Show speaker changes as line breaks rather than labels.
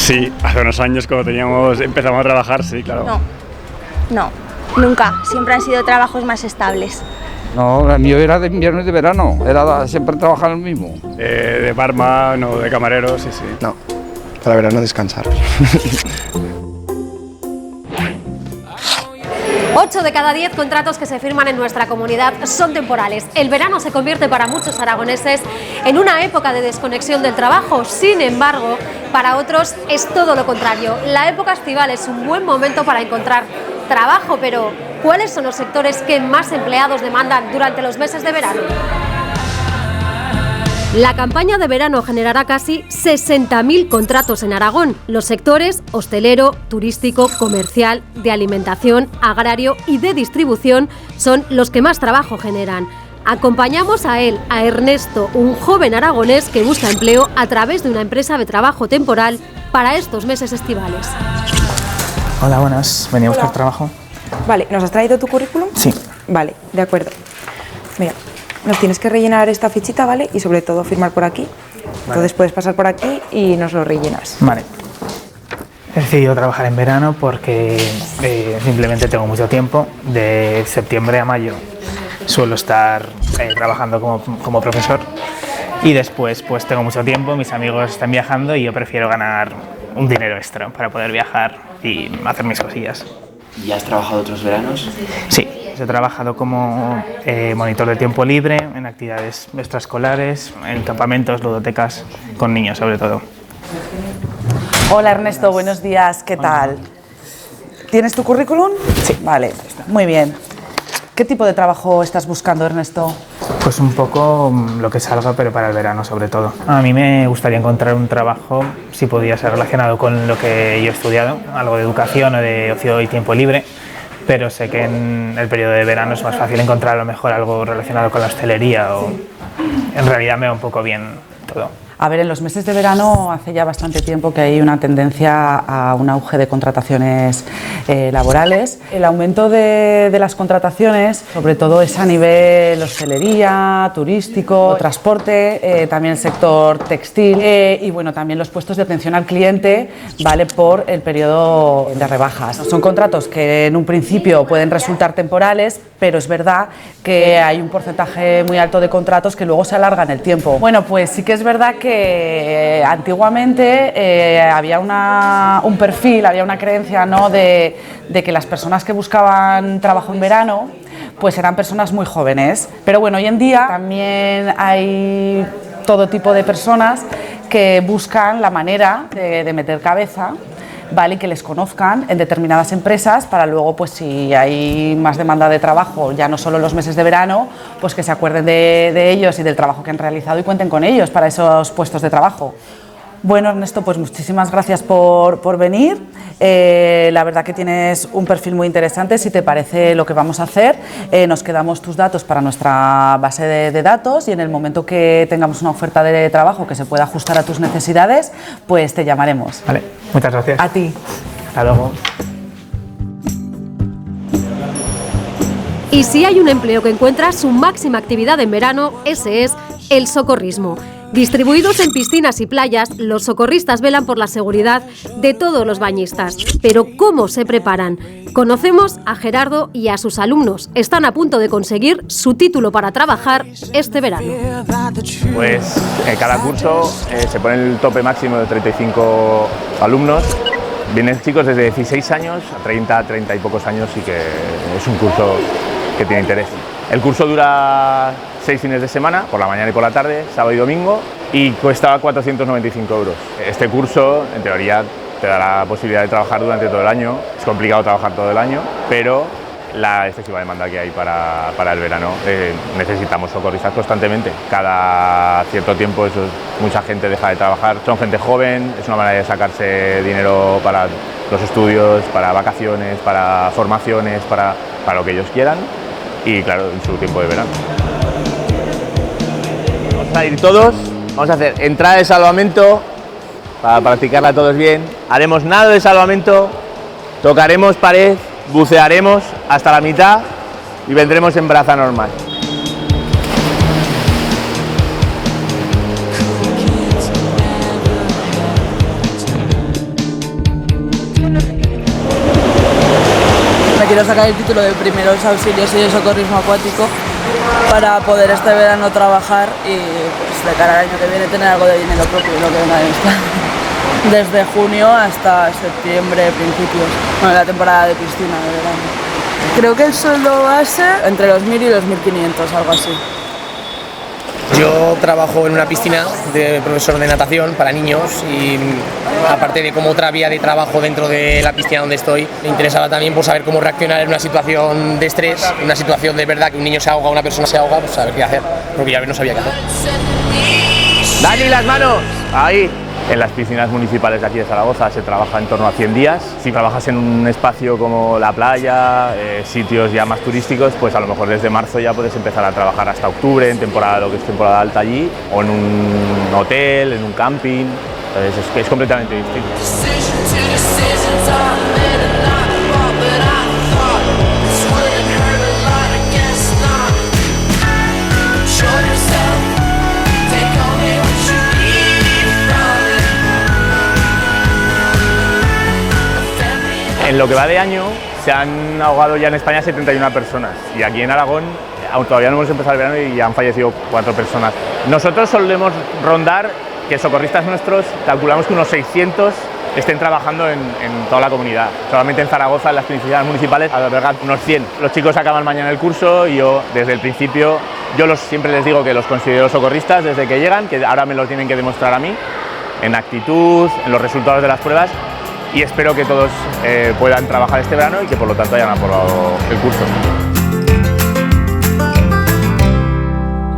Sí, hace unos años cuando empezamos a trabajar, sí, claro.
No, nunca. Siempre han sido trabajos más estables.
No, el mío era de invierno y de verano, era siempre trabajar el mismo.
De barman o de camarero, sí.
No, para verano descansar.
8 de cada 10 contratos que se firman en nuestra comunidad son temporales. El verano se convierte para muchos aragoneses en una época de desconexión del trabajo. Sin embargo, para otros es todo lo contrario. La época estival es un buen momento para encontrar trabajo, pero ¿cuáles son los sectores que más empleados demandan durante los meses de verano? La campaña de verano generará casi 60.000 contratos en Aragón. Los sectores hostelero, turístico, comercial, de alimentación, agrario y de distribución son los que más trabajo generan. Acompañamos a él, a Ernesto, un joven aragonés que busca empleo a través de una empresa de trabajo temporal para estos meses estivales.
Hola, buenas. Venía a buscar trabajo.
Vale, ¿nos has traído tu currículum?
Sí.
Vale, de acuerdo. Mira, nos tienes que rellenar esta fichita, ¿vale? Y sobre todo firmar por aquí. Vale. Entonces puedes pasar por aquí y nos lo rellenas.
Vale. He decidido trabajar en verano porque simplemente tengo mucho tiempo. De septiembre a mayo suelo estar trabajando como profesor. Y después pues tengo mucho tiempo, mis amigos están viajando y yo prefiero ganar un dinero extra para poder viajar y hacer mis cosillas.
¿Y has trabajado otros veranos?
Sí, he trabajado como monitor de tiempo libre, en actividades extraescolares, en campamentos, ludotecas, con niños sobre todo.
Hola Ernesto, buenos días, ¿qué tal? ¿Tienes tu currículum?
Sí.
Vale, muy bien. ¿Qué tipo de trabajo estás buscando, Ernesto?
Pues un poco lo que salga, pero para el verano sobre todo. A mí me gustaría encontrar un trabajo, si podía ser relacionado con lo que yo he estudiado, algo de educación o de ocio y tiempo libre, pero sé que en el periodo de verano es más fácil encontrar a lo mejor algo relacionado con la hostelería o en realidad me va un poco bien todo.
A ver, en los meses de verano hace ya bastante tiempo que hay una tendencia a un auge de contrataciones laborales. El aumento de las contrataciones, sobre todo es a nivel hostelería, turístico, transporte, también el sector textil y bueno, también los puestos de atención al cliente, ¿vale? Por el periodo de rebajas. Son contratos que en un principio pueden resultar temporales, pero es verdad que hay un porcentaje muy alto de contratos que luego se alargan el tiempo. Bueno, pues sí que es verdad que antiguamente había un perfil, había una creencia, ¿no? de que las personas que buscaban trabajo en verano pues eran personas muy jóvenes, pero bueno, hoy en día también hay todo tipo de personas que buscan la manera de meter cabeza, ¿vale? Y que les conozcan en determinadas empresas para luego, pues si hay más demanda de trabajo, ya no solo en los meses de verano, pues que se acuerden de ellos y del trabajo que han realizado y cuenten con ellos para esos puestos de trabajo. Bueno, Ernesto, pues muchísimas gracias por venir. La verdad que tienes un perfil muy interesante. Si te parece lo que vamos a hacer, nos quedamos tus datos para nuestra base de datos y en el momento que tengamos una oferta de trabajo que se pueda ajustar a tus necesidades, pues te llamaremos.
Vale, muchas gracias.
A ti.
Hasta luego.
Y si hay un empleo que encuentra su máxima actividad en verano, ese es el socorrismo. Distribuidos en piscinas y playas, los socorristas velan por la seguridad de todos los bañistas. Pero ¿cómo se preparan? Conocemos a Gerardo y a sus alumnos. Están a punto de conseguir su título para trabajar este verano.
Pues en cada curso se pone el tope máximo de 35 alumnos. Vienen chicos desde 16 años a 30 y pocos años y que es un curso que tiene interés. El curso dura 6 fines de semana, por la mañana y por la tarde, sábado y domingo, y cuesta 495 euros. Este curso, en teoría, te da la posibilidad de trabajar durante todo el año. Es complicado trabajar todo el año, pero la excesiva demanda que hay para el verano, necesitamos socorristas constantemente. Cada cierto tiempo mucha gente deja de trabajar, son gente joven, es una manera de sacarse dinero para los estudios, para vacaciones, para formaciones, para lo que ellos quieran y claro, en su tiempo de verano. Vamos a ir todos, vamos a hacer entrada de salvamento para practicarla todos bien, haremos nado de salvamento, tocaremos pared, bucearemos hasta la mitad y vendremos en braza normal.
quiero sacar el título de primeros auxilios y de socorrismo acuático para poder este verano trabajar y pues, de cara al año que viene tener algo de dinero propio, lo que venga de esta. Desde junio hasta septiembre, principios, bueno, la temporada de piscina de verano. Creo que el sueldo base entre los 1.000 y los 1.500, algo así.
Yo trabajo en una piscina de profesor de natación para niños y aparte de como otra vía de trabajo dentro de la piscina donde estoy, me interesaba también pues, saber cómo reaccionar en una situación de estrés, en una situación de verdad que un niño se ahoga, una persona se ahoga, pues saber qué hacer, porque ya no sabía qué hacer.
¡Dani, las manos! Ahí. En las piscinas municipales de aquí de Zaragoza se trabaja en torno a 100 días. Si trabajas en un espacio como la playa, sitios ya más turísticos, pues a lo mejor desde marzo ya puedes empezar a trabajar hasta octubre, en temporada, lo que es temporada alta allí, o en un hotel, en un camping. Entonces es completamente distinto. En lo que va de año se han ahogado ya en España 71 personas y aquí en Aragón aún todavía no hemos empezado el verano y ya han fallecido 4 personas. Nosotros solemos rondar que socorristas nuestros, calculamos que unos 600 estén trabajando en toda la comunidad. Solamente en Zaragoza, en las piscinas municipales, albergan unos 100. Los chicos acaban mañana el curso y yo desde el principio, siempre les digo que los considero socorristas desde que llegan, que ahora me lo tienen que demostrar a mí, en actitud, en los resultados de las pruebas. Y espero que todos puedan trabajar este verano y que por lo tanto hayan aprobado el curso.